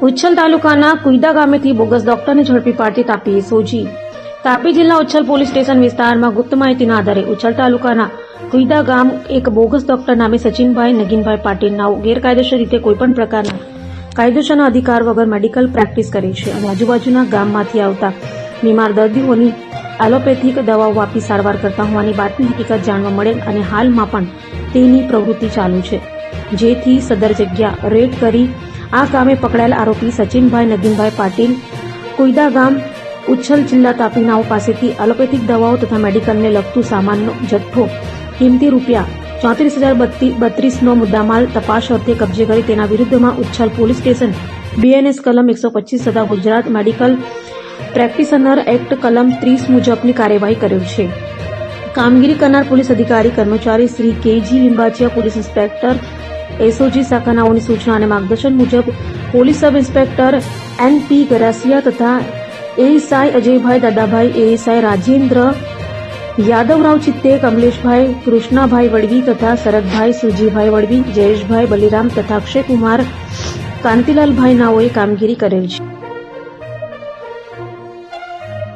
ઉચ્છલ તાલુકાના કુઈદા ગામેથી બોગસ ડોક્ટરને ઝડપી પાડતી તાપી એસઓજી. તાપી જિલ્લા ઉચ્છલ પોલીસ સ્ટેશન વિસ્તારમાં ગુપ્ત માહિતીના આધારે ઉચ્છલ તાલુકાના કુઈદા ગામ એક બોગસ ડોક્ટર નામે સચિનભાઈ નગીનભાઈ પાટીલ નાઓ ગેરકાયદેસર રીતે કોઈપણ પ્રકારના કાયદેસરના અધિકાર વગર મેડિકલ પ્રેક્ટિસ કરે છે અને આજુબાજુના ગામમાંથી આવતા બીમાર દર્દીઓની એલોપેથિક દવાઓ આપી સારવાર કરતા હોવાની બાતમી હકીકત જાણવા મળેલ અને હાલમાં પણ તેની પ્રવૃત્તિ ચાલુ છે, જેથી સદર જગ્યા રેડ કરી આ ગામે પકડાયેલ આરોપી સચિનભાઈ નગીનભાઈ પાટીલ કુઈદા ગામ ઉચ્છલ જિલ્લા તાપી નાઓ પાસેથી એલોપેથિક દવાઓ તથા મેડિકલને લગતું સામાનનો જથ્થો કિંમતી રૂપિયા 34,032નો મુદ્દામાલ તપાસ અર્થે કબજે કરી તેના વિરુદ્ધમાં ઉચ્છલ પોલીસ સ્ટેશન બીએનએસ કલમ 125 તથા ગુજરાત મેડિકલ પ્રેક્ટિશનર એક્ટ કલમ 30 મુજબની કાર્યવાહી કરેલ છે. કામગીરી કરનાર પોલીસ અધિકારી કર્મચારી Shri KG Limbachiya, police inspector SOG શાખાનાઓની સૂચના અને માર્ગદર્શન મુજબ police sub inspector NP Garasia તથા એએસઆઈ અજયભાઈ દાદાભાઈ, એએસઆઈ રાજેન્દ્ર યાદવરાવ ચિત્તે, કમલેશભાઈ કૃષ્ણાભાઈ વડવી તથા શરદભાઈ સુરજીભાઈ વડવી, જયેશભાઈ બલિરામ તથા અક્ષયકુમાર કાંતિલાલભાઈ નાઓએ કામગીરી કરેલ છે.